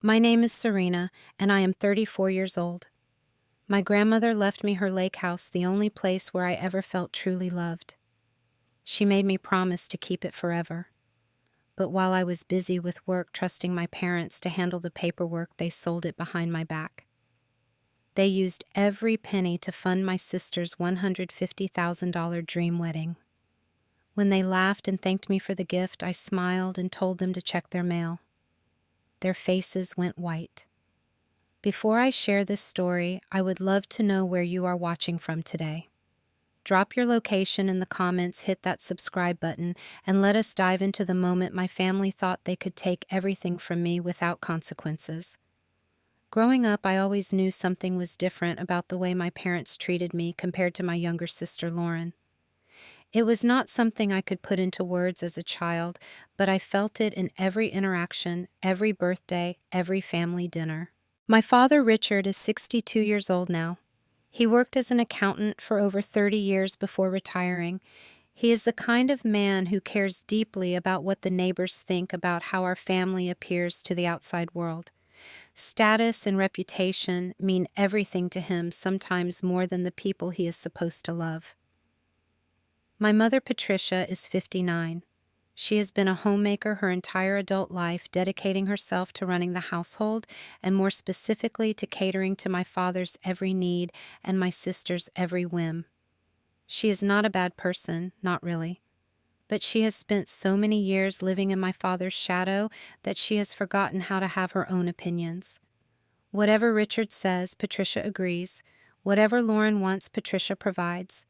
My name is Serena, and I am 34 years old. My grandmother left me her lake house, the only place where I ever felt truly loved. She made me promise to keep it forever. But while I was busy with work trusting my parents to handle the paperwork, they sold it behind my back. They used every penny to fund my sister's $150,000 dream wedding. When they laughed and thanked me for the gift, I smiled and told them to check their mail. Their faces went white. Before I share this story, I would love to know where you are watching from today. Drop your location in the comments, hit that subscribe button, and let us dive into the moment my family thought they could take everything from me without consequences. Growing up, I always knew something was different about the way my parents treated me compared to my younger sister, Lauren. It was not something I could put into words as a child, but I felt it in every interaction, every birthday, every family dinner. My father, Richard, is 62 years old now. He worked as an accountant for over 30 years before retiring. He is the kind of man who cares deeply about what the neighbors think about how our family appears to the outside world. Status and reputation mean everything to him, sometimes more than the people he is supposed to love. My mother, Patricia, is 59. She has been a homemaker her entire adult life, dedicating herself to running the household and more specifically to catering to my father's every need and my sister's every whim. She is not a bad person, not really, but she has spent so many years living in my father's shadow that she has forgotten how to have her own opinions. Whatever Richard says, Patricia agrees. Whatever Lauren wants, Patricia provides.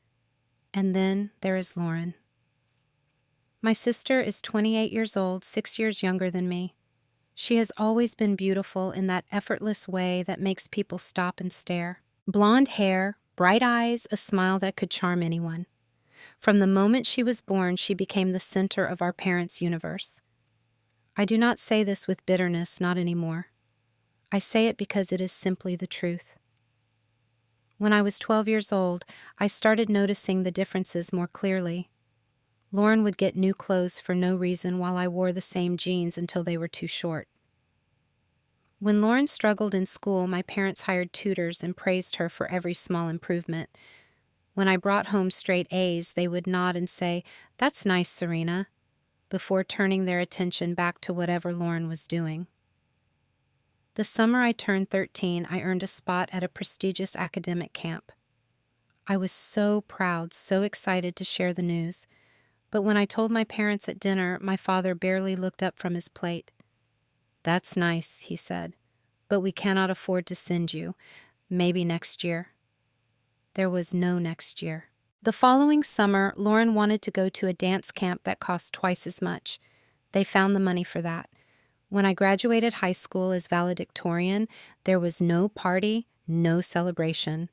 And then there is Lauren. My sister is 28 years old, 6 years younger than me. She has always been beautiful in that effortless way that makes people stop and stare. Blonde hair, bright eyes, a smile that could charm anyone. From the moment she was born, she became the center of our parents' universe. I do not say this with bitterness, not anymore. I say it because it is simply the truth. When I was 12 years old, I started noticing the differences more clearly. Lauren would get new clothes for no reason while I wore the same jeans until they were too short. When Lauren struggled in school, my parents hired tutors and praised her for every small improvement. When I brought home straight A's, they would nod and say, "That's nice, Serena," before turning their attention back to whatever Lauren was doing. The summer I turned 13, I earned a spot at a prestigious academic camp. I was so proud, so excited to share the news. But when I told my parents at dinner, my father barely looked up from his plate. "That's nice," he said, "but we cannot afford to send you. Maybe next year." There was no next year. The following summer, Lauren wanted to go to a dance camp that cost twice as much. They found the money for that. When I graduated high school as valedictorian, there was no party, no celebration.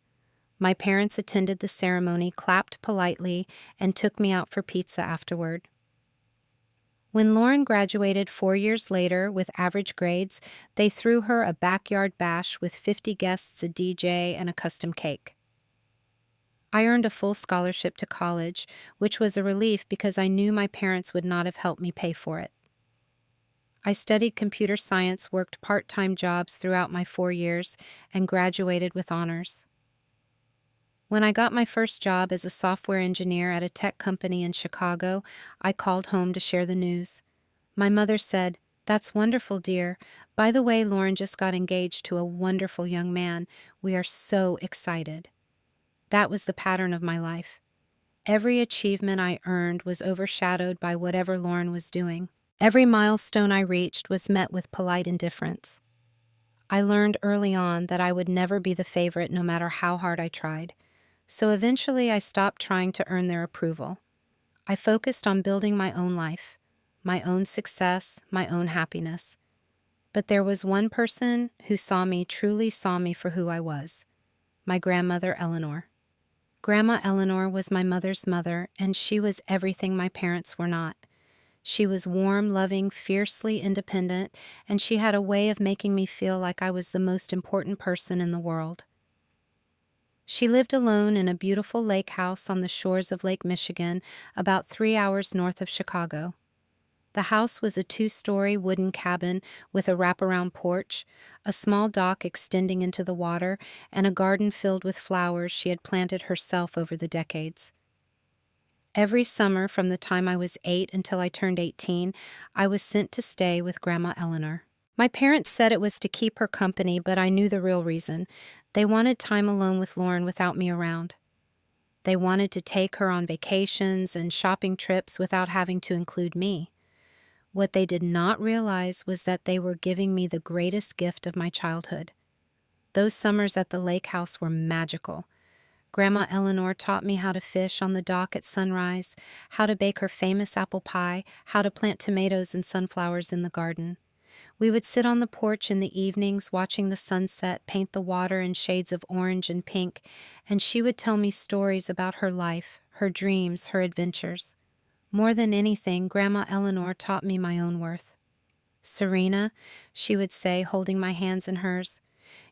My parents attended the ceremony, clapped politely, and took me out for pizza afterward. When Lauren graduated 4 years later with average grades, they threw her a backyard bash with 50 guests, a DJ, and a custom cake. I earned a full scholarship to college, which was a relief because I knew my parents would not have helped me pay for it. I studied computer science, worked part-time jobs throughout my 4 years, and graduated with honors. When I got my first job as a software engineer at a tech company in Chicago, I called home to share the news. My mother said, "That's wonderful, dear. By the way, Lauren just got engaged to a wonderful young man. We are so excited." That was the pattern of my life. Every achievement I earned was overshadowed by whatever Lauren was doing. Every milestone I reached was met with polite indifference. I learned early on that I would never be the favorite no matter how hard I tried. So eventually I stopped trying to earn their approval. I focused on building my own life, my own success, my own happiness. But there was one person who truly saw me for who I was: my grandmother, Eleanor. Grandma Eleanor was my mother's mother, and she was everything my parents were not. She was warm, loving, fiercely independent, and she had a way of making me feel like I was the most important person in the world. She lived alone in a beautiful lake house on the shores of Lake Michigan, about 3 hours north of Chicago. The house was a two-story wooden cabin with a wraparound porch, a small dock extending into the water, and a garden filled with flowers she had planted herself over the decades. Every summer from the time I was 8 until I turned 18, I was sent to stay with Grandma Eleanor. My parents said it was to keep her company, but I knew the real reason. They wanted time alone with Lauren without me around. They wanted to take her on vacations and shopping trips without having to include me. What they did not realize was that they were giving me the greatest gift of my childhood. Those summers at the lake house were magical. Grandma Eleanor taught me how to fish on the dock at sunrise, how to bake her famous apple pie, how to plant tomatoes and sunflowers in the garden. We would sit on the porch in the evenings watching the sunset paint the water in shades of orange and pink, and she would tell me stories about her life, her dreams, her adventures. More than anything, Grandma Eleanor taught me my own worth. "Serena," she would say, holding my hands in hers,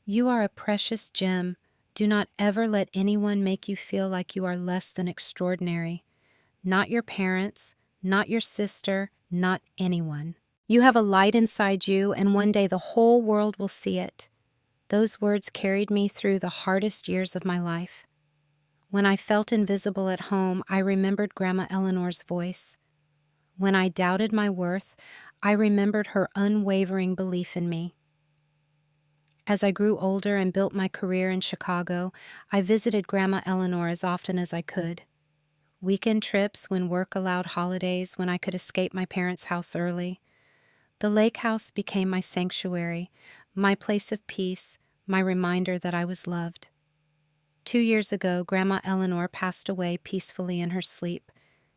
"you are a precious gem. Do not ever let anyone make you feel like you are less than extraordinary. Not your parents, not your sister, not anyone. You have a light inside you, and one day the whole world will see it." Those words carried me through the hardest years of my life. When I felt invisible at home, I remembered Grandma Eleanor's voice. When I doubted my worth, I remembered her unwavering belief in me. As I grew older and built my career in Chicago, I visited Grandma Eleanor as often as I could. Weekend trips when work allowed holidays when I could escape my parents' house early. The lake house became my sanctuary, my place of peace, my reminder that I was loved. 2 years ago, Grandma Eleanor passed away peacefully in her sleep.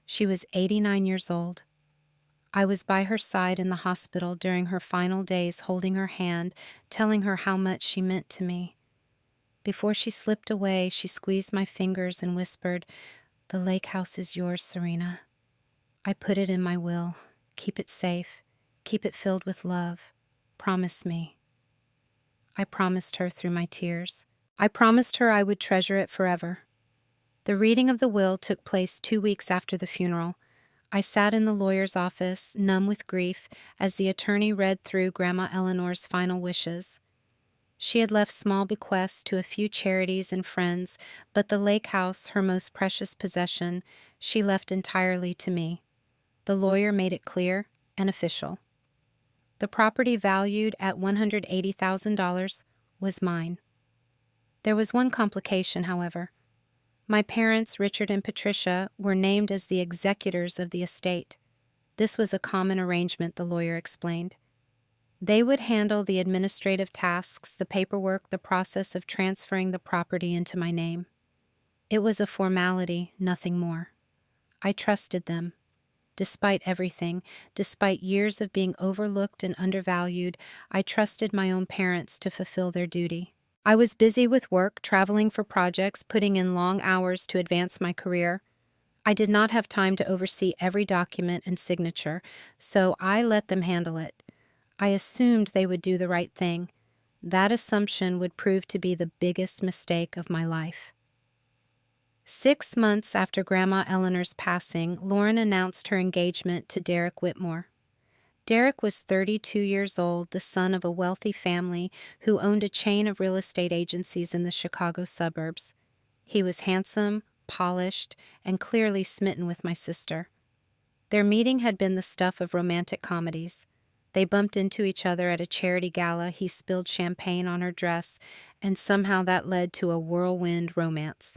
She was 89 years old. I was by her side in the hospital during her final days, holding her hand, telling her how much she meant to me. Before she slipped away, she squeezed my fingers and whispered, "The lake house is yours, Serena. I put it in my will. Keep it safe. Keep it filled with love. Promise me." I promised her through my tears. I promised her I would treasure it forever. The reading of the will took place 2 weeks after the funeral. I sat in the lawyer's office, numb with grief, as the attorney read through Grandma Eleanor's final wishes. She had left small bequests to a few charities and friends, but the lake house, her most precious possession, she left entirely to me. The lawyer made it clear and official. The property, valued at $180,000, was mine. There was one complication, however. My parents, Richard and Patricia, were named as the executors of the estate. This was a common arrangement, the lawyer explained. They would handle the administrative tasks, the paperwork, the process of transferring the property into my name. It was a formality, nothing more. I trusted them. Despite everything, despite years of being overlooked and undervalued, I trusted my own parents to fulfill their duty. I was busy with work, traveling for projects, putting in long hours to advance my career. I did not have time to oversee every document and signature, so I let them handle it. I assumed they would do the right thing. That assumption would prove to be the biggest mistake of my life. 6 months after Grandma Eleanor's passing, Lauren announced her engagement to Derek Whitmore. Derek was 32 years old, the son of a wealthy family who owned a chain of real estate agencies in the Chicago suburbs. He was handsome, polished, and clearly smitten with my sister. Their meeting had been the stuff of romantic comedies. They bumped into each other at a charity gala. He spilled champagne on her dress, and somehow that led to a whirlwind romance.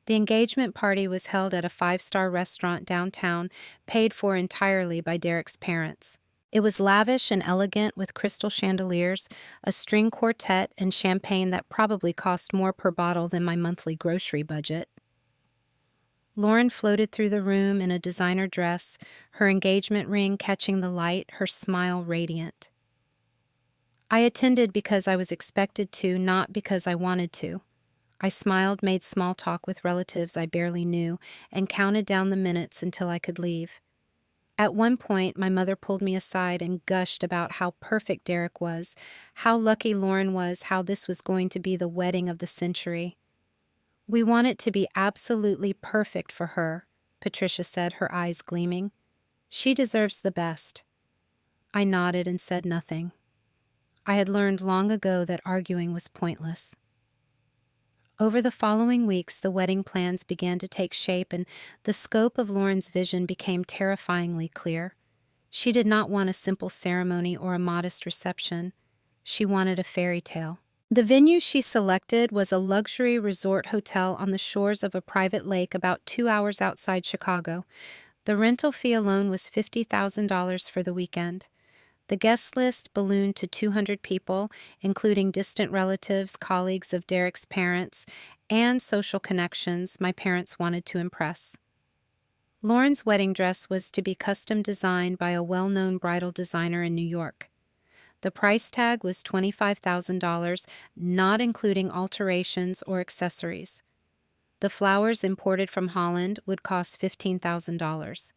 The engagement party was held at a 5-star restaurant downtown, paid for entirely by Derek's parents. It was lavish and elegant with crystal chandeliers, a string quartet, and champagne that probably cost more per bottle than my monthly grocery budget. Lauren floated through the room in a designer dress, her engagement ring catching the light, her smile radiant. I attended because I was expected to, not because I wanted to. I smiled, made small talk with relatives I barely knew, and counted down the minutes until I could leave. At one point, my mother pulled me aside and gushed about how perfect Derek was, how lucky Lauren was, how this was going to be the wedding of the century. "We want it to be absolutely perfect for her," Patricia said, her eyes gleaming. She deserves the best. I nodded and said nothing. I had learned long ago that arguing was pointless. Over the following weeks, the wedding plans began to take shape, and the scope of Lauren's vision became terrifyingly clear. She did not want a simple ceremony or a modest reception. She wanted a fairy tale. The venue she selected was a luxury resort hotel on the shores of a private lake about 2 hours outside Chicago. The rental fee alone was $50,000 for the weekend. The guest list ballooned to 200 people, including distant relatives, colleagues of Derek's parents, and social connections my parents wanted to impress. Lauren's wedding dress was to be custom designed by a well-known bridal designer in New York. The price tag was $25,000, not including alterations or accessories. The flowers imported from Holland would cost $15,000.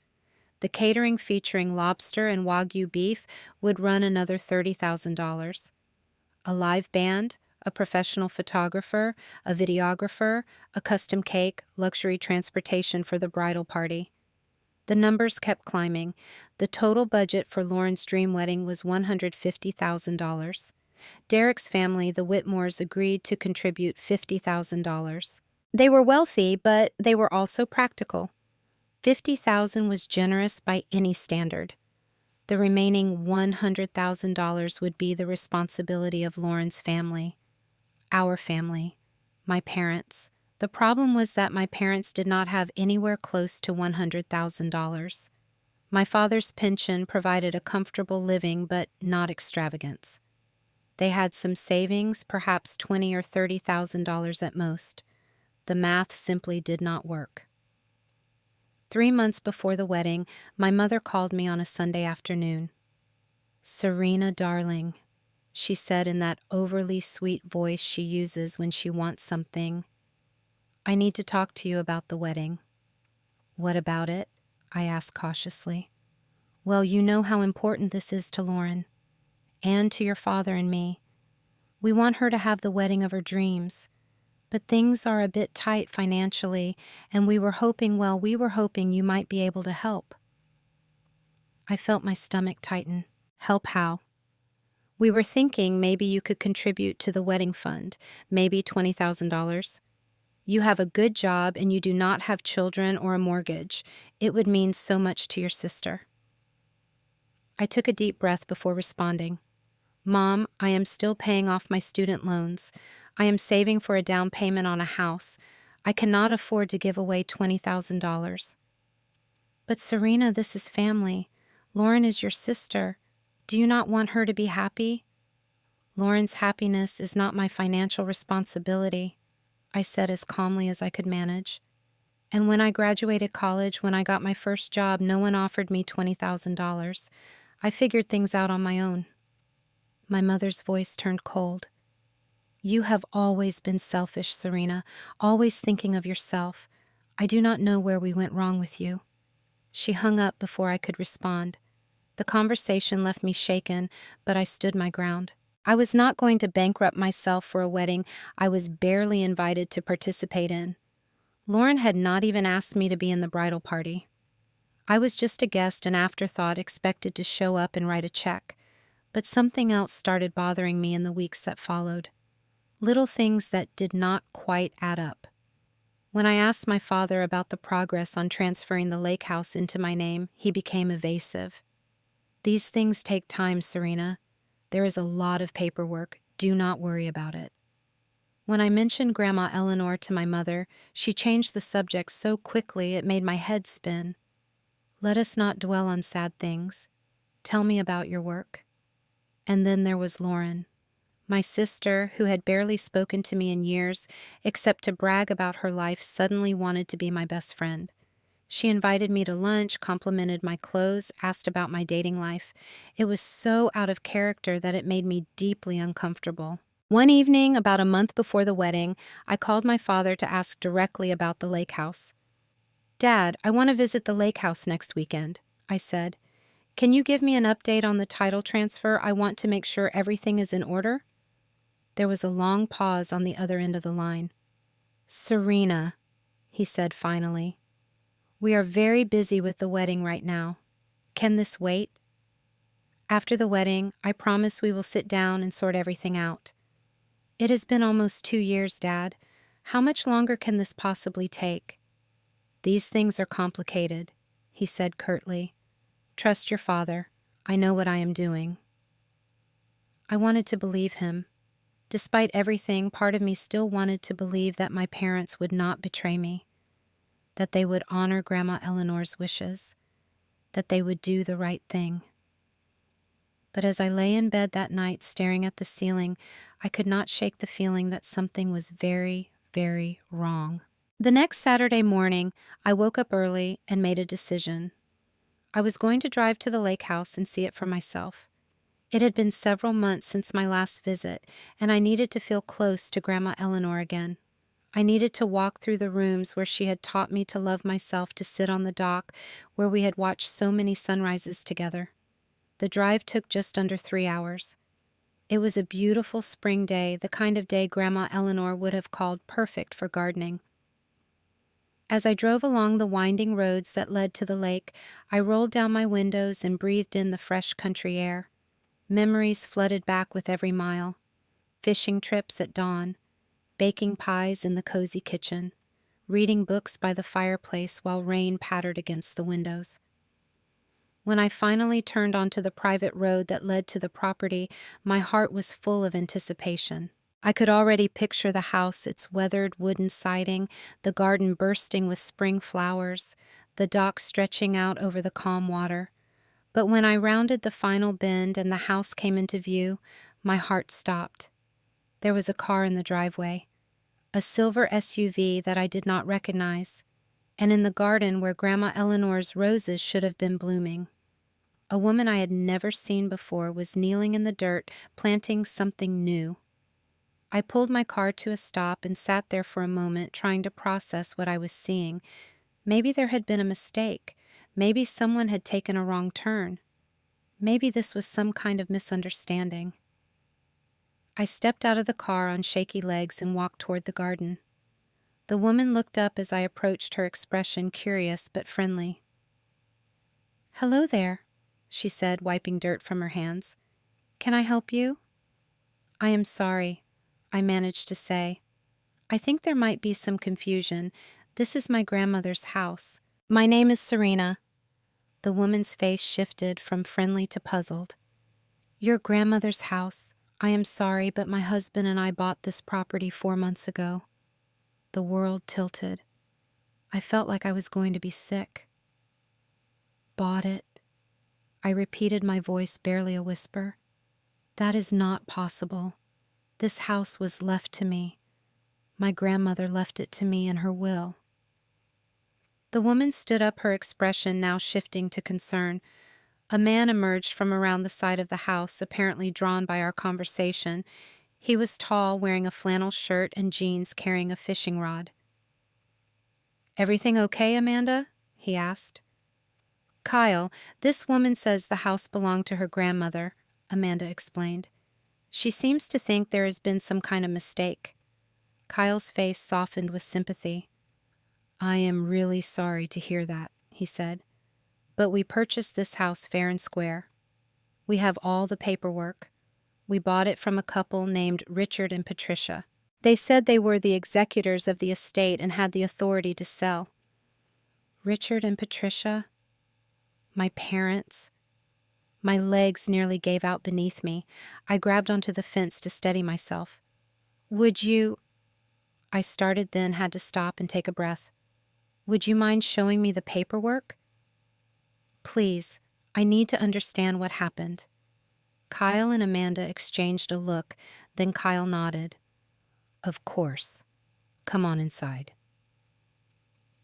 The catering featuring lobster and Wagyu beef would run another $30,000. A live band, a professional photographer, a videographer, a custom cake, luxury transportation for the bridal party. The numbers kept climbing. The total budget for Lauren's dream wedding was $150,000. Derek's family, the Whitmores, agreed to contribute $50,000. They were wealthy, but they were also practical. $50,000 was generous by any standard. The remaining $100,000 would be the responsibility of Lauren's family, our family, my parents. The problem was that my parents did not have anywhere close to $100,000. My father's pension provided a comfortable living, but not extravagance. They had some savings, perhaps $20,000 or $30,000 at most. The math simply did not work. 3 months before the wedding, my mother called me on a Sunday afternoon. "Serena, darling," she said in that overly sweet voice she uses when she wants something. "I need to talk to you about the wedding." "What about it?" I asked cautiously. "Well, you know how important this is to Lauren, and to your father and me. We want her to have the wedding of her dreams. But things are a bit tight financially, and we were hoping you might be able to help." I felt my stomach tighten. "Help how?" "We were thinking maybe you could contribute to the wedding fund, maybe $20,000. You have a good job and you do not have children or a mortgage. It would mean so much to your sister." I took a deep breath before responding. "Mom, I am still paying off my student loans. I am saving for a down payment on a house. I cannot afford to give away $20,000. "But Serena, this is family. Lauren is your sister. Do you not want her to be happy?" "Lauren's happiness is not my financial responsibility," I said as calmly as I could manage. "And when I graduated college, when I got my first job, no one offered me $20,000. I figured things out on my own." My mother's voice turned cold. "You have always been selfish, Serena, always thinking of yourself. I do not know where we went wrong with you." She hung up before I could respond. The conversation left me shaken, but I stood my ground. I was not going to bankrupt myself for a wedding I was barely invited to participate in. Lauren had not even asked me to be in the bridal party. I was just a guest, an afterthought, expected to show up and write a check. But something else started bothering me in the weeks that followed. Little things that did not quite add up. When I asked my father about the progress on transferring the lake house into my name, he became evasive. "These things take time, Serena. There is a lot of paperwork. Do not worry about it." When I mentioned Grandma Eleanor to my mother, she changed the subject so quickly it made my head spin. "Let us not dwell on sad things. Tell me about your work." And then there was Lauren. My sister, who had barely spoken to me in years, except to brag about her life, suddenly wanted to be my best friend. She invited me to lunch, complimented my clothes, asked about my dating life. It was so out of character that it made me deeply uncomfortable. One evening, about a month before the wedding, I called my father to ask directly about the lake house. "Dad, I want to visit the lake house next weekend," I said. "Can you give me an update on the title transfer? I want to make sure everything is in order." There was a long pause on the other end of the line. "Serena," he said finally, "we are very busy with the wedding right now. Can this wait? After the wedding, I promise we will sit down and sort everything out. It has been almost 2 years, Dad. How much longer can this possibly take? These things are complicated, he said curtly. Trust your father. I know what I am doing. I wanted to believe him. Despite everything, part of me still wanted to believe that my parents would not betray me, that they would honor Grandma Eleanor's wishes, that they would do the right thing. But as I lay in bed that night staring at the ceiling, I could not shake the feeling that something was very, very wrong. The next Saturday morning, I woke up early and made a decision. I was going to drive to the lake house and see it for myself. It had been several months since my last visit, and I needed to feel close to Grandma Eleanor again. I needed to walk through the rooms where she had taught me to love myself, to sit on the dock where we had watched so many sunrises together. The drive took just under 3 hours. It was a beautiful spring day, the kind of day Grandma Eleanor would have called perfect for gardening. As I drove along the winding roads that led to the lake, I rolled down my windows and breathed in the fresh country air. Memories flooded back with every mile. Fishing trips at dawn, baking pies in the cozy kitchen, reading books by the fireplace while rain pattered against the windows. When I finally turned onto the private road that led to the property, my heart was full of anticipation. I could already picture the house, its weathered wooden siding, the garden bursting with spring flowers, the dock stretching out over the calm water. But when I rounded the final bend and the house came into view, my heart stopped. There was a car in the driveway, a silver SUV that I did not recognize, and in the garden where Grandma Eleanor's roses should have been blooming. A woman I had never seen before was kneeling in the dirt, planting something new. I pulled my car to a stop and sat there for a moment, trying to process what I was seeing. Maybe there had been a mistake. Maybe someone had taken a wrong turn. Maybe this was some kind of misunderstanding. I stepped out of the car on shaky legs and walked toward the garden. The woman looked up as I approached, her expression curious but friendly. "Hello there," she said, wiping dirt from her hands. "Can I help you?" "I am sorry," I managed to say. "I think there might be some confusion. This is my grandmother's house. My name is Serena." The woman's face shifted from friendly to puzzled. "Your grandmother's house. I am sorry, but my husband and I bought this property 4 months ago." The world tilted. I felt like I was going to be sick. "Bought it?" I repeated, my voice barely a whisper. "That is not possible. This house was left to me. My grandmother left it to me in her will." The woman stood up, her expression now shifting to concern. A man emerged from around the side of the house, apparently drawn by our conversation. He was tall, wearing a flannel shirt and jeans, carrying a fishing rod. "Everything okay, Amanda?" he asked. "Kyle, this woman says the house belonged to her grandmother," Amanda explained. "She seems to think there has been some kind of mistake." Kyle's face softened with sympathy. "I am really sorry to hear that," he said. "But we purchased this house fair and square. We have all the paperwork. We bought it from a couple named Richard and Patricia. They said they were the executors of the estate and had the authority to sell." Richard and Patricia? My parents? My legs nearly gave out beneath me. I grabbed onto the fence to steady myself. "Would you—" I started, then had to stop and take a breath. "Would you mind showing me the paperwork?" "Please, I need to understand what happened." Kyle and Amanda exchanged a look, then Kyle nodded. "Of course. Come on inside."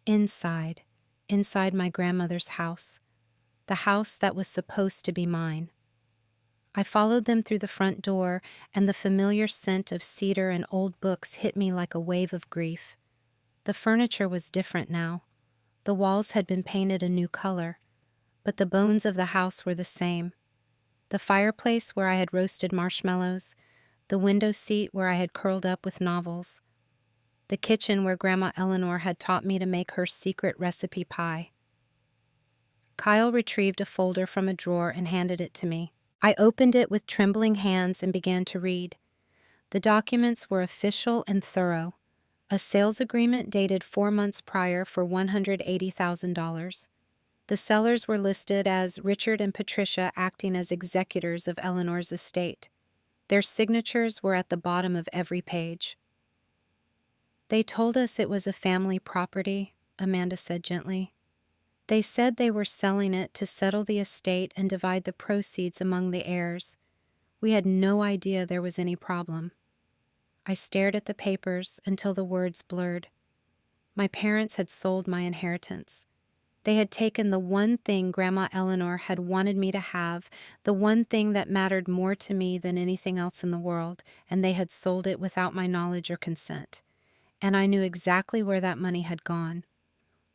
Inside my grandmother's house, the house that was supposed to be mine. I followed them through the front door, and the familiar scent of cedar and old books hit me like a wave of grief. The furniture was different now. The walls had been painted a new color, but the bones of the house were the same. The fireplace where I had roasted marshmallows, the window seat where I had curled up with novels, the kitchen where Grandma Eleanor had taught me to make her secret recipe pie. Kyle retrieved a folder from a drawer and handed it to me. I opened it with trembling hands and began to read. The documents were official and thorough. A sales agreement dated 4 months prior for $180,000. The sellers were listed as Richard and Patricia, acting as executors of Eleanor's estate. Their signatures were at the bottom of every page. "They told us it was a family property," Amanda said gently. "They said they were selling it to settle the estate and divide the proceeds among the heirs. We had no idea there was any problem." I stared at the papers until the words blurred. My parents had sold my inheritance. They had taken the one thing Grandma Eleanor had wanted me to have, the one thing that mattered more to me than anything else in the world, and they had sold it without my knowledge or consent. And I knew exactly where that money had gone.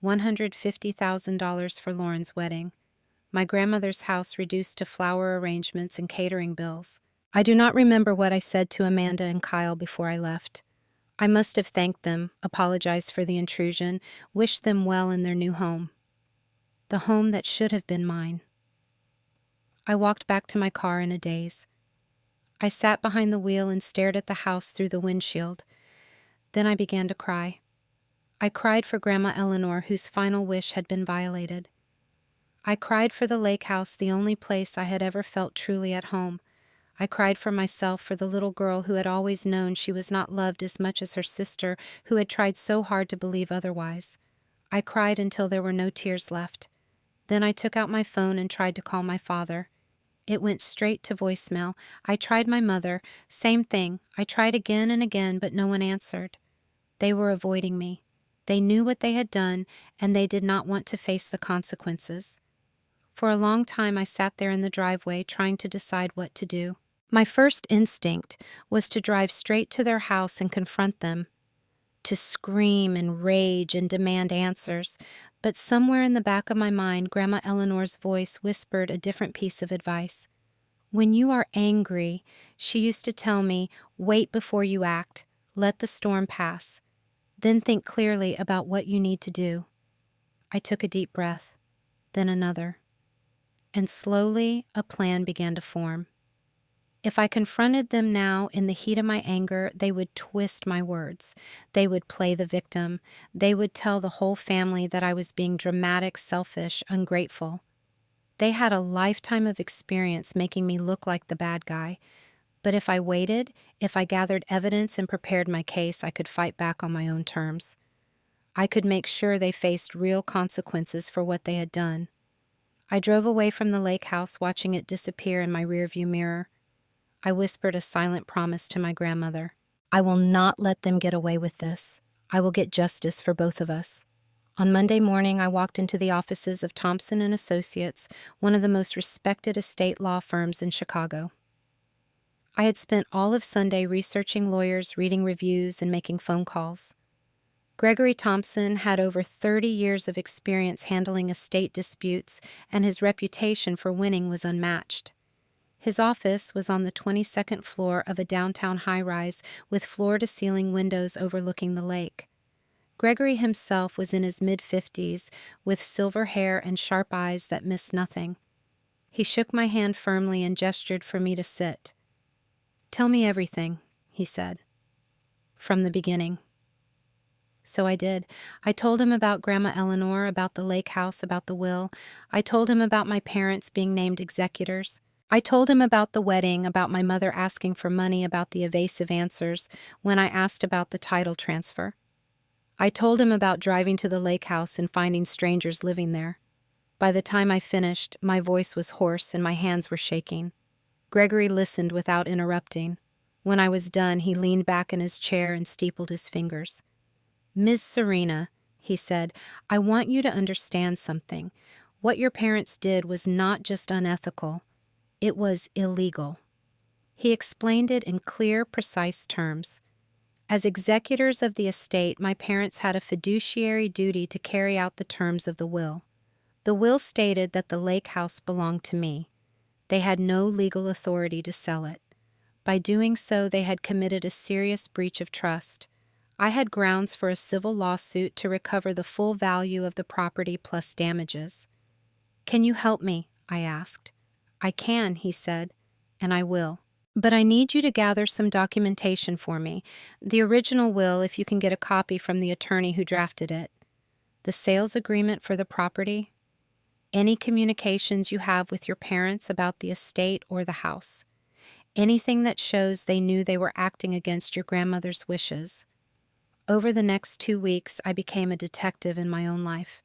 $150,000 for Lauren's wedding. My grandmother's house reduced to flower arrangements and catering bills. I do not remember what I said to Amanda and Kyle before I left. I must have thanked them, apologized for the intrusion, wished them well in their new home. The home that should have been mine. I walked back to my car in a daze. I sat behind the wheel and stared at the house through the windshield. Then I began to cry. I cried for Grandma Eleanor, whose final wish had been violated. I cried for the lake house, the only place I had ever felt truly at home. I cried for myself, for the little girl who had always known she was not loved as much as her sister, who had tried so hard to believe otherwise. I cried until there were no tears left. Then I took out my phone and tried to call my father. It went straight to voicemail. I tried my mother. Same thing. I tried again and again, but no one answered. They were avoiding me. They knew what they had done, and they did not want to face the consequences. For a long time I sat there in the driveway trying to decide what to do. My first instinct was to drive straight to their house and confront them, to scream and rage and demand answers, but somewhere in the back of my mind, Grandma Eleanor's voice whispered a different piece of advice. "When you are angry," she used to tell me, "wait before you act. Let the storm pass. Then think clearly about what you need to do." I took a deep breath, then another, and slowly a plan began to form. If I confronted them now in the heat of my anger, they would twist my words. They would play the victim. They would tell the whole family that I was being dramatic, selfish, ungrateful. They had a lifetime of experience making me look like the bad guy. But if I waited, if I gathered evidence and prepared my case, I could fight back on my own terms. I could make sure they faced real consequences for what they had done. I drove away from the lake house, watching it disappear in my rearview mirror. I whispered a silent promise to my grandmother. "I will not let them get away with this. I will get justice for both of us." On Monday morning, I walked into the offices of Thompson and Associates, one of the most respected estate law firms in Chicago. I had spent all of Sunday researching lawyers, reading reviews, and making phone calls. Gregory Thompson had over 30 years of experience handling estate disputes, and his reputation for winning was unmatched. His office was on the 22nd floor of a downtown high-rise with floor-to-ceiling windows overlooking the lake. Gregory himself was in his mid-50s, with silver hair and sharp eyes that missed nothing. He shook my hand firmly and gestured for me to sit. "Tell me everything," he said. "From the beginning." So I did. I told him about Grandma Eleanor, about the lake house, about the will. I told him about my parents being named executors. I told him about the wedding, about my mother asking for money, about the evasive answers when I asked about the title transfer. I told him about driving to the lake house and finding strangers living there. By the time I finished, my voice was hoarse and my hands were shaking. Gregory listened without interrupting. When I was done, he leaned back in his chair and steepled his fingers. "Ms. Serena," he said, "I want you to understand something. What your parents did was not just unethical. It was illegal." He explained it in clear, precise terms. As executors of the estate, my parents had a fiduciary duty to carry out the terms of the will. The will stated that the lake house belonged to me. They had no legal authority to sell it. By doing so, they had committed a serious breach of trust. I had grounds for a civil lawsuit to recover the full value of the property plus damages. "Can you help me?" I asked. "I can," he said, "and I will. But I need you to gather some documentation for me. The original will, if you can get a copy from the attorney who drafted it. The sales agreement for the property. Any communications you have with your parents about the estate or the house. Anything that shows they knew they were acting against your grandmother's wishes." Over the next 2 weeks, I became a detective in my own life.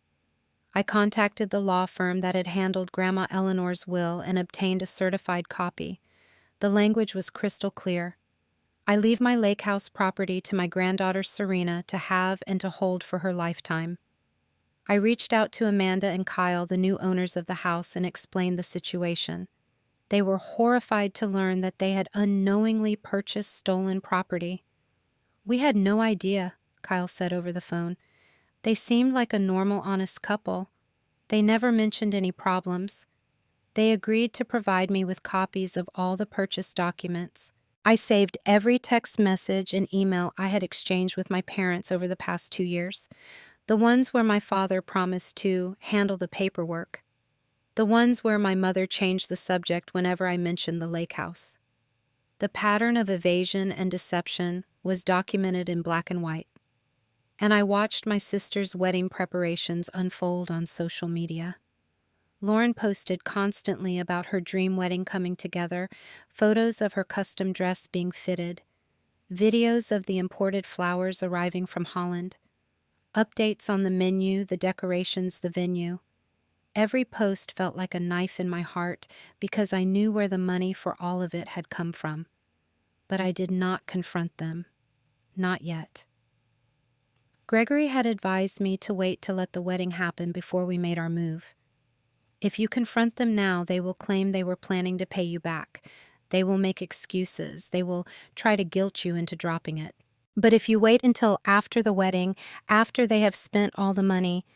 I contacted the law firm that had handled Grandma Eleanor's will and obtained a certified copy. The language was crystal clear. "I leave my lake house property to my granddaughter Serena to have and to hold for her lifetime." I reached out to Amanda and Kyle, the new owners of the house, and explained the situation. They were horrified to learn that they had unknowingly purchased stolen property. "We had no idea," Kyle said over the phone. "They seemed like a normal, honest couple. They never mentioned any problems. They agreed to provide me with copies of all the purchase documents. I saved every text message and email I had exchanged with my parents over the past 2 years. The ones where my father promised to handle the paperwork. The ones where my mother changed the subject whenever I mentioned the lake house. The pattern of evasion and deception was documented in black and white. And I watched my sister's wedding preparations unfold on social media. Lauren posted constantly about her dream wedding coming together, photos of her custom dress being fitted, videos of the imported flowers arriving from Holland, updates on the menu, the decorations, the venue. Every post felt like a knife in my heart because I knew where the money for all of it had come from. But I did not confront them. Not yet. Gregory had advised me to wait to let the wedding happen before we made our move. "If you confront them now, they will claim they were planning to pay you back. They will make excuses. They will try to guilt you into dropping it. But if you wait until after the wedding, after they have spent all the money,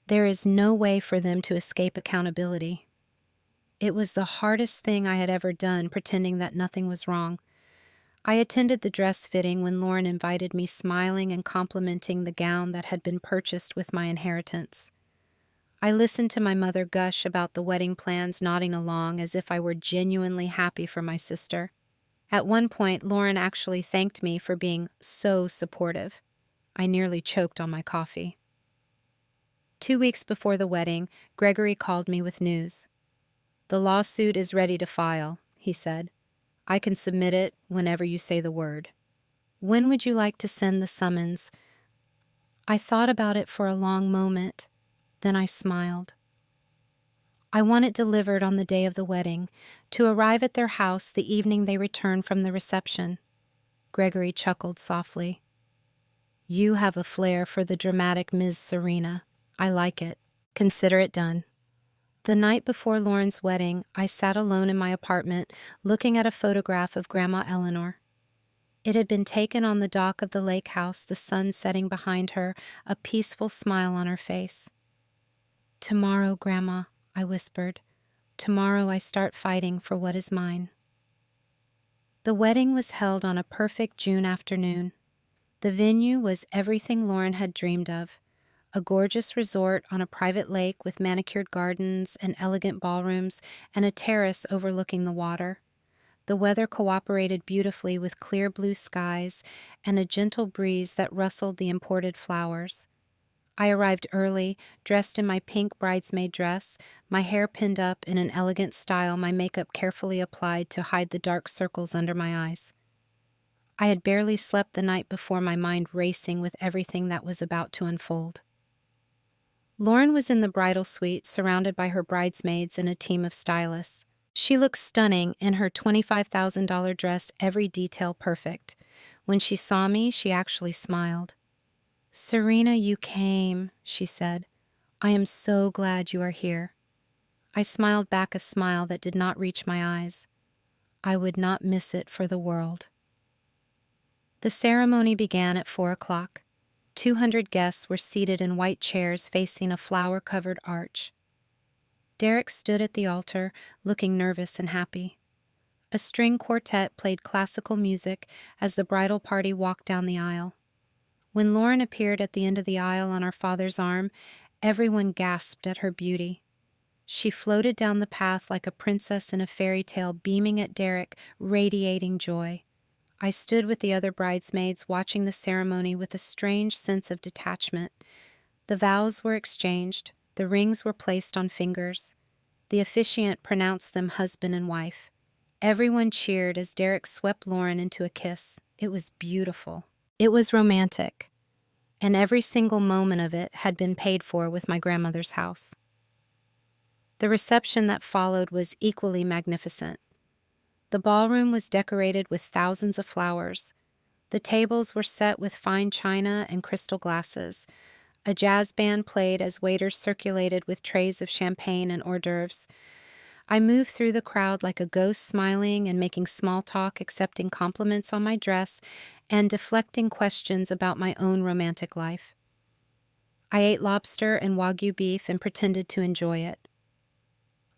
there is no way for them to escape accountability." It was the hardest thing I had ever done, pretending that nothing was wrong. I attended the dress fitting when Lauren invited me, smiling and complimenting the gown that had been purchased with my inheritance. I listened to my mother gush about the wedding plans, nodding along as if I were genuinely happy for my sister. At one point, Lauren actually thanked me for being so supportive. I nearly choked on my coffee. 2 weeks before the wedding, Gregory called me with news. "The lawsuit is ready to file," he said. "I can submit it whenever you say the word. When would you like to send the summons?" I thought about it for a long moment. Then I smiled. "I want it delivered on the day of the wedding, to arrive at their house the evening they return from the reception." Gregory chuckled softly. "You have a flair for the dramatic Ms. Serena. I like it. Consider it done." The night before Lauren's wedding, I sat alone in my apartment, looking at a photograph of Grandma Eleanor. It had been taken on the dock of the lake house, the sun setting behind her, a peaceful smile on her face. "Tomorrow, Grandma," I whispered. "Tomorrow I start fighting for what is mine." The wedding was held on a perfect June afternoon. The venue was everything Lauren had dreamed of. A gorgeous resort on a private lake with manicured gardens and elegant ballrooms and a terrace overlooking the water. The weather cooperated beautifully with clear blue skies and a gentle breeze that rustled the imported flowers. I arrived early, dressed in my pink bridesmaid dress, my hair pinned up in an elegant style, my makeup carefully applied to hide the dark circles under my eyes. I had barely slept the night before, my mind racing with everything that was about to unfold. Lauren was in the bridal suite, surrounded by her bridesmaids and a team of stylists. She looked stunning in her $25,000 dress, every detail perfect. When she saw me, she actually smiled. "Serena, you came," she said. "I am so glad you are here." I smiled back a smile that did not reach my eyes. I would not miss it for the world. The ceremony began at 4 o'clock. 200 guests were seated in white chairs facing a flower-covered arch. Derek stood at the altar, looking nervous and happy. A string quartet played classical music as the bridal party walked down the aisle. When Lauren appeared at the end of the aisle on our father's arm, everyone gasped at her beauty. She floated down the path like a princess in a fairy tale, beaming at Derek, radiating joy. I stood with the other bridesmaids, watching the ceremony with a strange sense of detachment. The vows were exchanged, the rings were placed on fingers. The officiant pronounced them husband and wife. Everyone cheered as Derek swept Lauren into a kiss. It was beautiful. It was romantic, and every single moment of it had been paid for with my grandmother's house. The reception that followed was equally magnificent. The ballroom was decorated with thousands of flowers. The tables were set with fine china and crystal glasses. A jazz band played as waiters circulated with trays of champagne and hors d'oeuvres. I moved through the crowd like a ghost, smiling and making small talk, accepting compliments on my dress, and deflecting questions about my own romantic life. I ate lobster and Wagyu beef and pretended to enjoy it.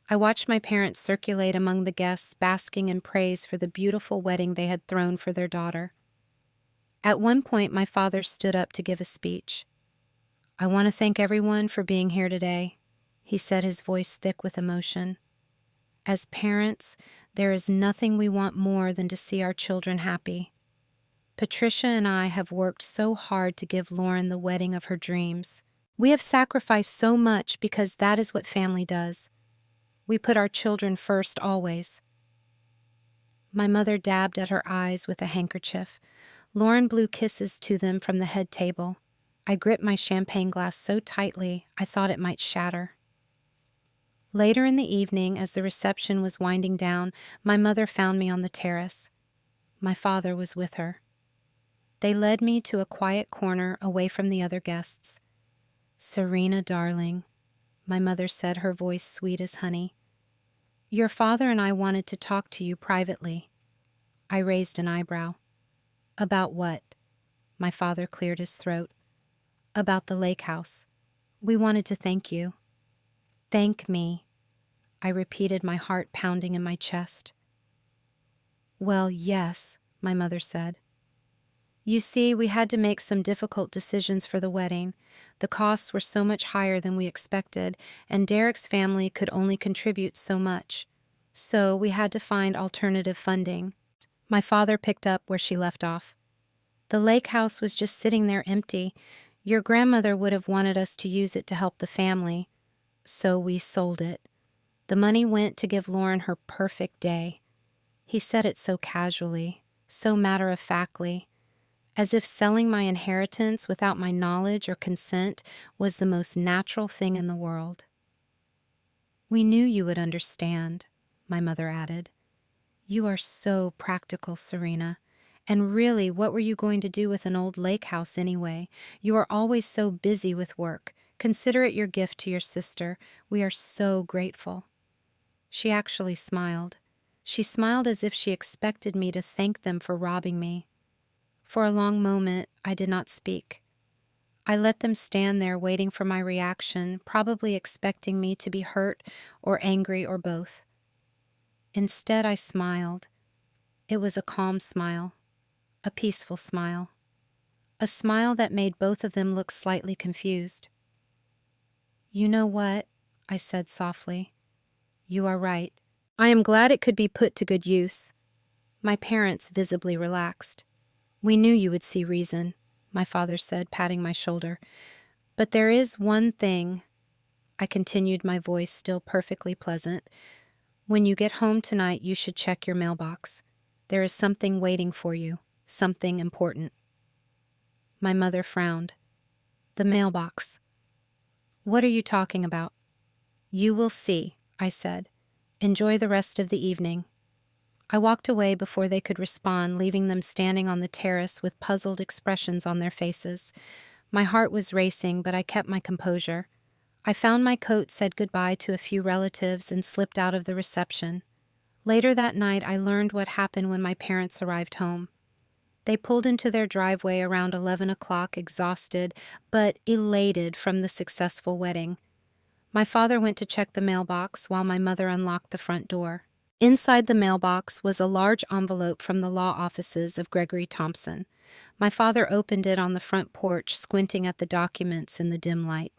I watched my parents circulate among the guests, basking in praise for the beautiful wedding they had thrown for their daughter. At one point, my father stood up to give a speech. "I want to thank everyone for being here today," he said, his voice thick with emotion. "As parents, there is nothing we want more than to see our children happy. Patricia and I have worked so hard to give Lauren the wedding of her dreams. We have sacrificed so much because that is what family does. We put our children first always." My mother dabbed at her eyes with a handkerchief. Lauren blew kisses to them from the head table. I gripped my champagne glass so tightly I thought it might shatter. Later in the evening, as the reception was winding down, my mother found me on the terrace. My father was with her. They led me to a quiet corner away from the other guests. "Serena, darling," my mother said, her voice sweet as honey. "Your father and I wanted to talk to you privately." I raised an eyebrow. "About what?" My father cleared his throat. "About the lake house. We wanted to thank you." "Thank me," I repeated, my heart pounding in my chest. "Well, yes," my mother said. "You see, we had to make some difficult decisions for the wedding. The costs were so much higher than we expected, and Derek's family could only contribute so much. So we had to find alternative funding." My father picked up where she left off. "The lake house was just sitting there empty. Your grandmother would have wanted us to use it to help the family. So we sold it. The money went to give Lauren her perfect day." He said it so casually, so matter-of-factly, as if selling my inheritance without my knowledge or consent was the most natural thing in the world. "We knew you would understand," my mother added. "You are so practical, Serena. And really, what were you going to do with an old lake house anyway? You are always so busy with work. Consider it your gift to your sister. We are so grateful." She actually smiled. She smiled as if she expected me to thank them for robbing me. For a long moment, I did not speak. I let them stand there waiting for my reaction, probably expecting me to be hurt or angry or both. Instead, I smiled. It was a calm smile, a peaceful smile, a smile that made both of them look slightly confused. "You know what?" I said softly. "You are right. I am glad it could be put to good use." My parents visibly relaxed. "We knew you would see reason," my father said, patting my shoulder. "But there is one thing," I continued, my voice still perfectly pleasant. "When you get home tonight, you should check your mailbox. There is something waiting for you, something important." My mother frowned. "The mailbox. What are you talking about?" "You will see," I said. "Enjoy the rest of the evening." I walked away before they could respond, leaving them standing on the terrace with puzzled expressions on their faces. My heart was racing, but I kept my composure. I found my coat, said goodbye to a few relatives, and slipped out of the reception. Later that night, I learned what happened when my parents arrived home. They pulled into their driveway around 11 o'clock, exhausted, but elated from the successful wedding. My father went to check the mailbox while my mother unlocked the front door. Inside the mailbox was a large envelope from the law offices of Gregory Thompson. My father opened it on the front porch, squinting at the documents in the dim light.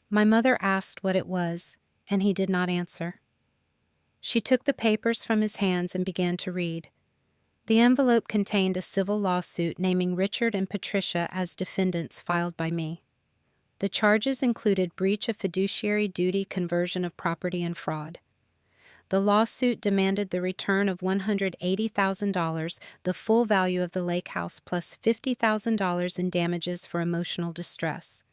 My mother asked what it was. and he did not answer. She took the papers from his hands and began to read. The envelope contained a civil lawsuit naming Richard and Patricia as defendants filed by me. The charges included breach of fiduciary duty, conversion of property, and fraud. The lawsuit demanded the return of $180,000, the full value of the lake house, plus $50,000 in damages for emotional distress.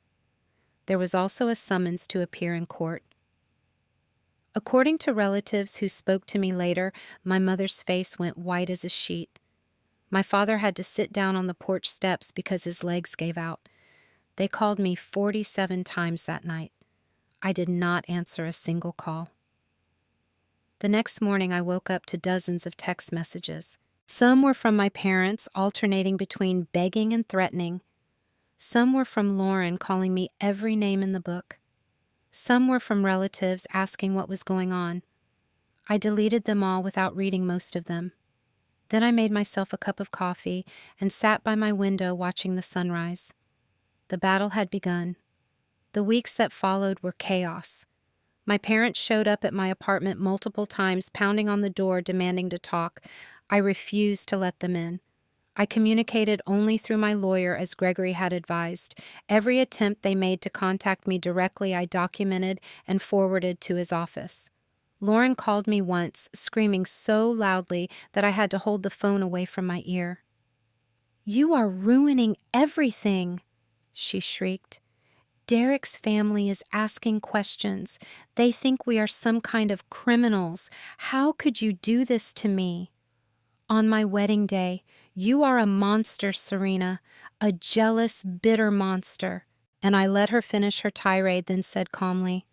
There was also a summons to appear in court. According to relatives who spoke to me later, my mother's face went white as a sheet. My father had to sit down on the porch steps because his legs gave out. They called me 47 times that night. I did not answer a single call. The next morning, I woke up to dozens of text messages. Some were from my parents, alternating between begging and threatening. Some were from Lauren, calling me every name in the book. Some were from relatives asking what was going on. I deleted them all without reading most of them. Then I made myself a cup of coffee and sat by my window watching the sunrise. The battle had begun. The weeks that followed were chaos. My parents showed up at my apartment multiple times, pounding on the door, demanding to talk. I refused to let them in. I communicated only through my lawyer, as Gregory had advised. Every attempt they made to contact me directly, I documented and forwarded to his office. Lauren called me once, screaming so loudly that I had to hold the phone away from my ear. "You are ruining everything," she shrieked. "Derek's family is asking questions. They think we are some kind of criminals. How could you do this to me? On my wedding day, you are a monster, Serena, a jealous, bitter monster." And I let her finish her tirade, then said calmly,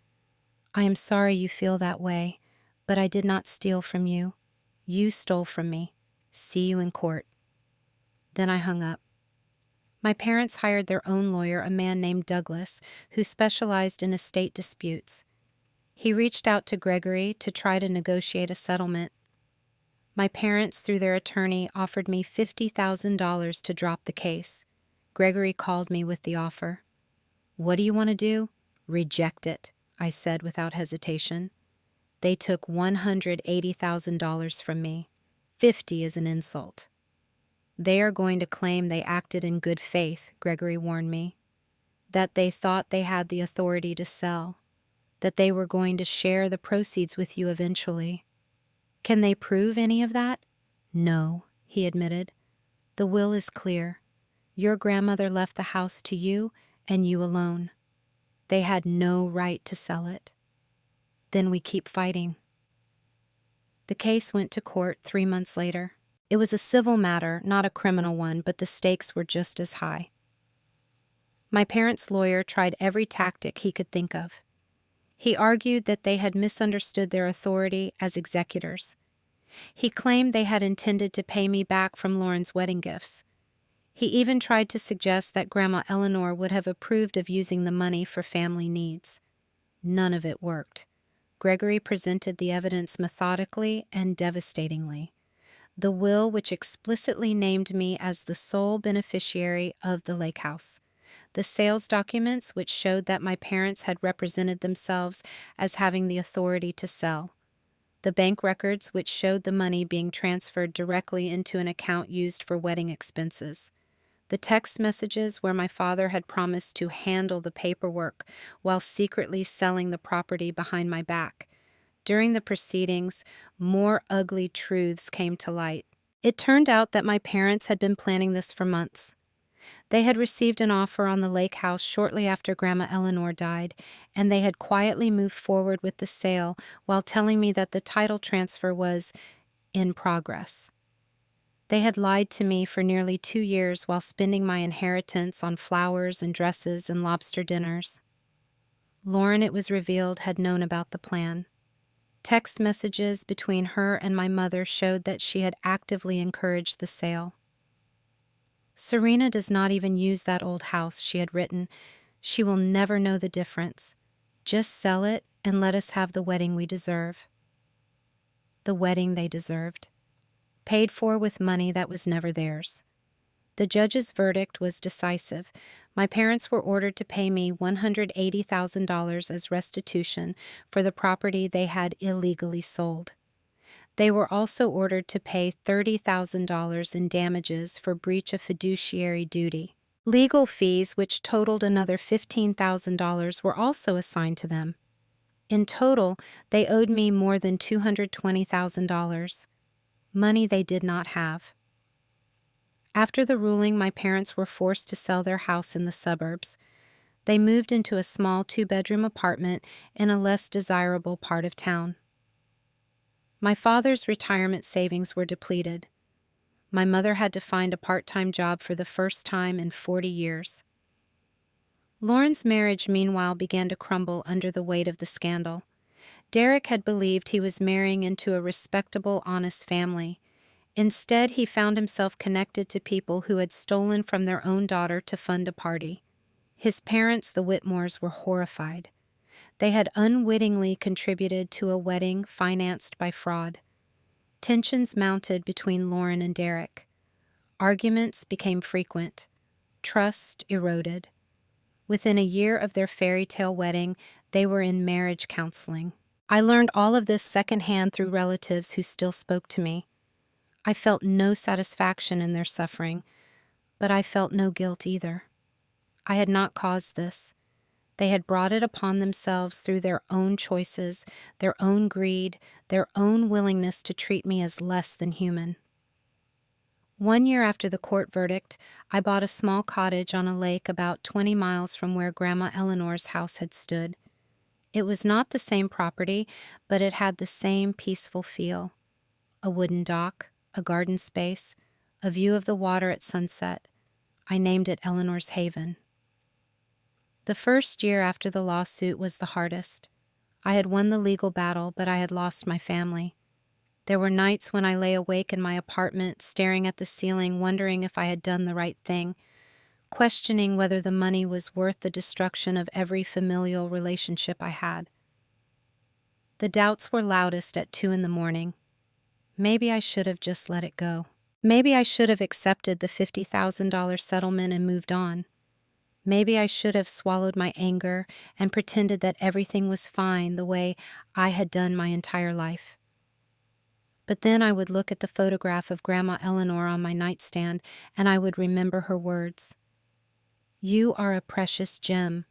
"I am sorry you feel that way, but I did not steal from you. You stole from me. See you in court." Then I hung up. My parents hired their own lawyer, a man named Douglas, who specialized in estate disputes. He reached out to Gregory to try to negotiate a settlement. My parents, through their attorney, offered me $50,000 to drop the case. Gregory called me with the offer. "What do you want to do?" "Reject it," I said without hesitation. They took $180,000 from me. 50 is an insult. "They are going to claim they acted in good faith," Gregory warned me. "That they thought they had the authority to sell. That they were going to share the proceeds with you eventually." "Can they prove any of that?" "No," he admitted. "The will is clear. Your grandmother left the house to you and you alone. They had no right to sell it." "Then we keep fighting." The case went to court 3 months later. It was a civil matter, not a criminal one, but the stakes were just as high. My parents' lawyer tried every tactic he could think of. He argued that they had misunderstood their authority as executors. He claimed they had intended to pay me back from Lauren's wedding gifts. He even tried to suggest that Grandma Eleanor would have approved of using the money for family needs. None of it worked. Gregory presented the evidence methodically and devastatingly. The will, which explicitly named me as the sole beneficiary of the lake house. The sales documents, which showed that my parents had represented themselves as having the authority to sell. The bank records, which showed the money being transferred directly into an account used for wedding expenses. The text messages where my father had promised to handle the paperwork while secretly selling the property behind my back. During the proceedings, more ugly truths came to light. It turned out that my parents had been planning this for months. They had received an offer on the lake house shortly after Grandma Eleanor died, and they had quietly moved forward with the sale while telling me that the title transfer was in progress. They had lied to me for nearly 2 years while spending my inheritance on flowers and dresses and lobster dinners. Lauren, it was revealed, had known about the plan. Text messages between her and my mother showed that she had actively encouraged the sale. "Serena does not even use that old house," she had written. "She will never know the difference. Just sell it and let us have the wedding we deserve." The wedding they deserved. Paid for with money that was never theirs. The judge's verdict was decisive. My parents were ordered to pay me $180,000 as restitution for the property they had illegally sold. They were also ordered to pay $30,000 in damages for breach of fiduciary duty. Legal fees, which totaled another $15,000, were also assigned to them. In total, they owed me more than $220,000, money they did not have. After the ruling, my parents were forced to sell their house in the suburbs. They moved into a small 2-bedroom apartment in a less desirable part of town. My father's retirement savings were depleted. My mother had to find a part-time job for the first time in 40 years. Lauren's marriage, meanwhile, began to crumble under the weight of the scandal. Derek had believed he was marrying into a respectable, honest family. Instead, he found himself connected to people who had stolen from their own daughter to fund a party. His parents, the Whitmores, were horrified. They had unwittingly contributed to a wedding financed by fraud. Tensions mounted between Lauren and Derek. Arguments became frequent. Trust eroded. Within a year of their fairy tale wedding, they were in marriage counseling. I learned all of this secondhand through relatives who still spoke to me. I felt no satisfaction in their suffering, but I felt no guilt either. I had not caused this. They had brought it upon themselves through their own choices, their own greed, their own willingness to treat me as less than human. 1 year after the court verdict, I bought a small cottage on a lake about 20 miles from where Grandma Eleanor's house had stood. It was not the same property, but it had the same peaceful feel. A wooden dock, a garden space, a view of the water at sunset. I named it Eleanor's Haven. The first year after the lawsuit was the hardest. I had won the legal battle, but I had lost my family. There were nights when I lay awake in my apartment, staring at the ceiling, wondering if I had done the right thing, questioning whether the money was worth the destruction of every familial relationship I had. The doubts were loudest at 2 a.m. Maybe I should have just let it go. Maybe I should have accepted the $50,000 settlement and moved on. Maybe I should have swallowed my anger and pretended that everything was fine the way I had done my entire life. But then I would look at the photograph of Grandma Eleanor on my nightstand, and I would remember her words. "You are a precious gem.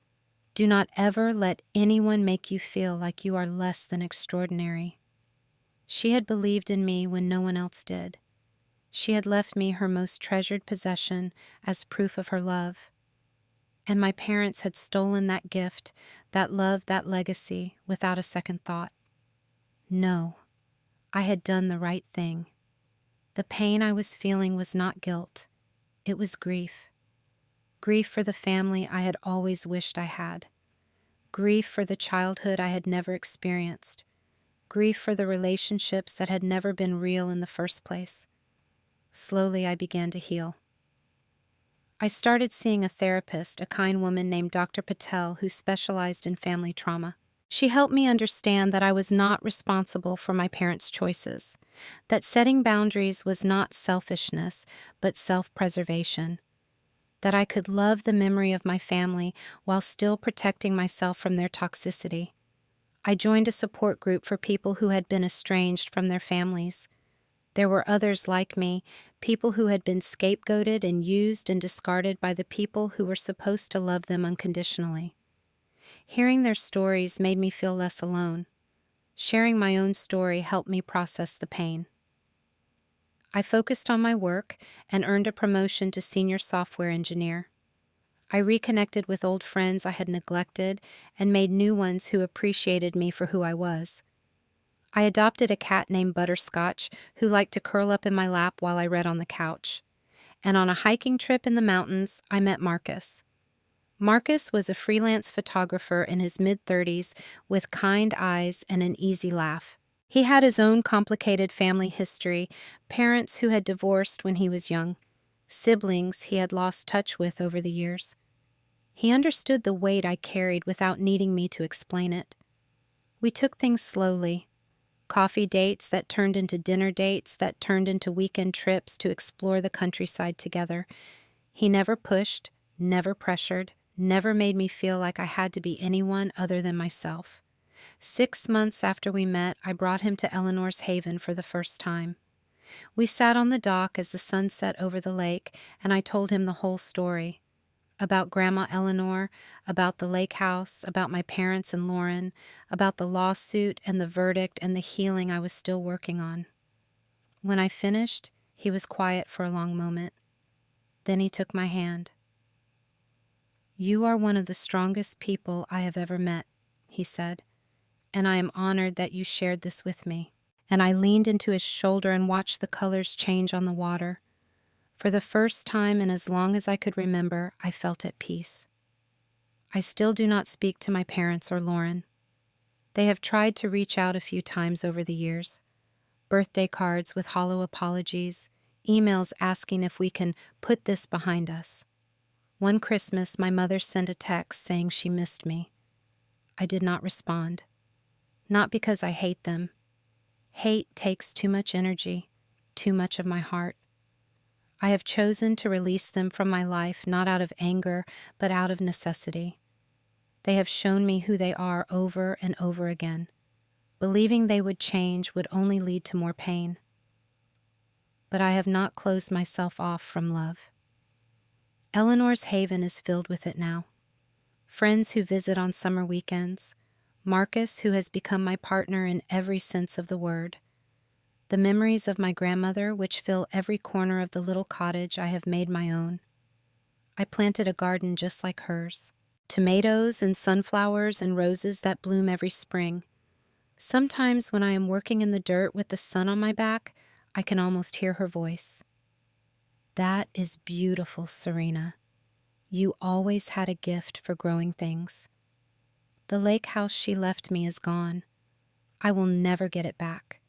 Do not ever let anyone make you feel like you are less than extraordinary." She had believed in me when no one else did. She had left me her most treasured possession as proof of her love. And my parents had stolen that gift, that love, that legacy, without a second thought. No, I had done the right thing. The pain I was feeling was not guilt. It was grief. Grief for the family I had always wished I had. Grief for the childhood I had never experienced. Grief for the relationships that had never been real in the first place. Slowly I began to heal. I started seeing a therapist, a kind woman named Dr. Patel, who specialized in family trauma. She helped me understand that I was not responsible for my parents' choices, that setting boundaries was not selfishness, but self-preservation, that I could love the memory of my family while still protecting myself from their toxicity. I joined a support group for people who had been estranged from their families. There were others like me, people who had been scapegoated and used and discarded by the people who were supposed to love them unconditionally. Hearing their stories made me feel less alone. Sharing my own story helped me process the pain. I focused on my work and earned a promotion to senior software engineer. I reconnected with old friends I had neglected and made new ones who appreciated me for who I was. I adopted a cat named Butterscotch who liked to curl up in my lap while I read on the couch. And on a hiking trip in the mountains, I met Marcus. Marcus was a freelance photographer in his mid-30s with kind eyes and an easy laugh. He had his own complicated family history, parents who had divorced when he was young, siblings he had lost touch with over the years. He understood the weight I carried without needing me to explain it. We took things slowly. Coffee dates that turned into dinner dates that turned into weekend trips to explore the countryside together. He never pushed, never pressured, never made me feel like I had to be anyone other than myself. 6 months after we met, I brought him to Eleanor's Haven for the first time. We sat on the dock as the sun set over the lake, and I told him the whole story. About Grandma Eleanor, about the lake house, about my parents and Lauren, about the lawsuit and the verdict and the healing I was still working on. When I finished, he was quiet for a long moment. Then he took my hand. "You are one of the strongest people I have ever met," he said, "and I am honored that you shared this with me." And I leaned into his shoulder and watched the colors change on the water. For the first time in as long as I could remember, I felt at peace. I still do not speak to my parents or Lauren. They have tried to reach out a few times over the years. Birthday cards with hollow apologies, emails asking if we can put this behind us. One Christmas, my mother sent a text saying she missed me. I did not respond. Not because I hate them. Hate takes too much energy, too much of my heart. I have chosen to release them from my life not out of anger, but out of necessity. They have shown me who they are over and over again. Believing they would change would only lead to more pain. But I have not closed myself off from love. Eleanor's Haven is filled with it now. Friends who visit on summer weekends. Marcus, who has become my partner in every sense of the word. The memories of my grandmother, which fill every corner of the little cottage I have made my own. I planted a garden just like hers. Tomatoes and sunflowers and roses that bloom every spring. Sometimes when I am working in the dirt with the sun on my back, I can almost hear her voice. "That is beautiful, Serena. You always had a gift for growing things." The lake house she left me is gone. I will never get it back.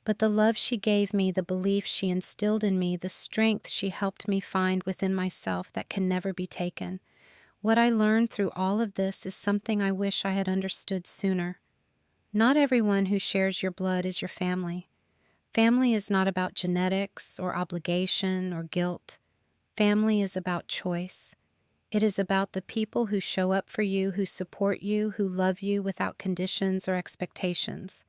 But the love she gave me, the belief she instilled in me, the strength she helped me find within myself that can never be taken. What I learned through all of this is something I wish I had understood sooner. Not everyone who shares your blood is your family. Family is not about genetics or obligation or guilt. Family is about choice. It is about the people who show up for you, who support you, who love you without conditions or expectations.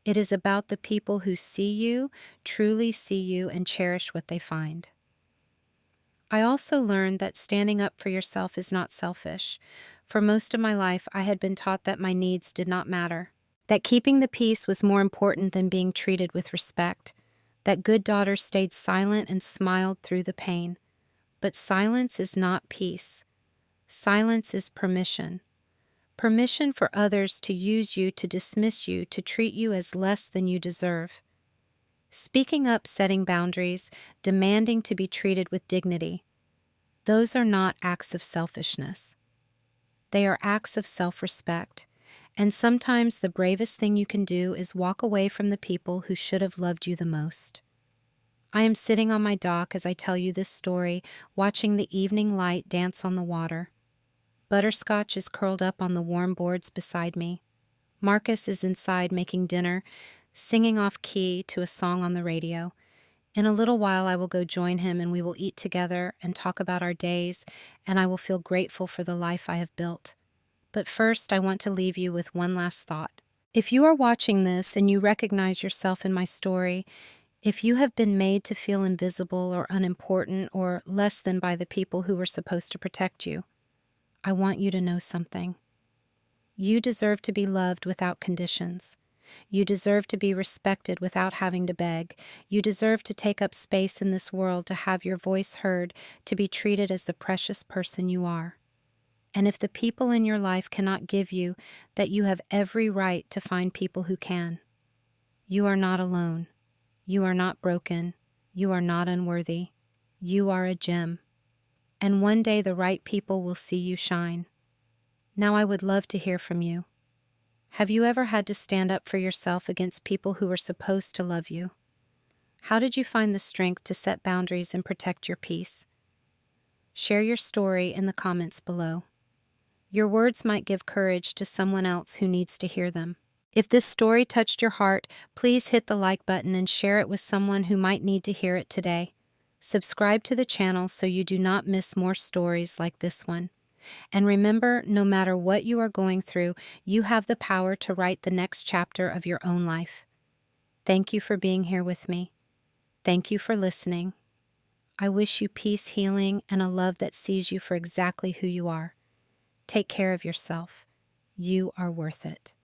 It is about the people who see you, truly see you, and cherish what they find. I also learned that standing up for yourself is not selfish. For most of my life, I had been taught that my needs did not matter, that keeping the peace was more important than being treated with respect, that good daughters stayed silent and smiled through the pain. But silence is not peace. Silence is permission. Permission for others to use you, to dismiss you, to treat you as less than you deserve. Speaking up, setting boundaries, demanding to be treated with dignity. Those are not acts of selfishness. They are acts of self-respect. And sometimes the bravest thing you can do is walk away from the people who should have loved you the most. I am sitting on my dock as I tell you this story, watching the evening light dance on the water. Butterscotch is curled up on the warm boards beside me. Marcus is inside making dinner, singing off key to a song on the radio. In a little while I will go join him and we will eat together and talk about our days, and I will feel grateful for the life I have built. But first I want to leave you with one last thought. If you are watching this and you recognize yourself in my story, if you have been made to feel invisible or unimportant or less than by the people who were supposed to protect you, I want you to know something. You deserve to be loved without conditions. You deserve to be respected without having to beg. You deserve to take up space in this world, to have your voice heard, to be treated as the precious person you are. And if the people in your life cannot give you, that you have every right to find people who can. You are not alone. You are not broken. You are not unworthy. You are a gem. And one day the right people will see you shine. Now I would love to hear from you. Have you ever had to stand up for yourself against people who were supposed to love you? How did you find the strength to set boundaries and protect your peace? Share your story in the comments below. Your words might give courage to someone else who needs to hear them. If this story touched your heart, please hit the like button and share it with someone who might need to hear it today. Subscribe to the channel so you do not miss more stories like this one. And remember, no matter what you are going through, you have the power to write the next chapter of your own life. Thank you for being here with me. Thank you for listening. I wish you peace, healing, and a love that sees you for exactly who you are. Take care of yourself. You are worth it.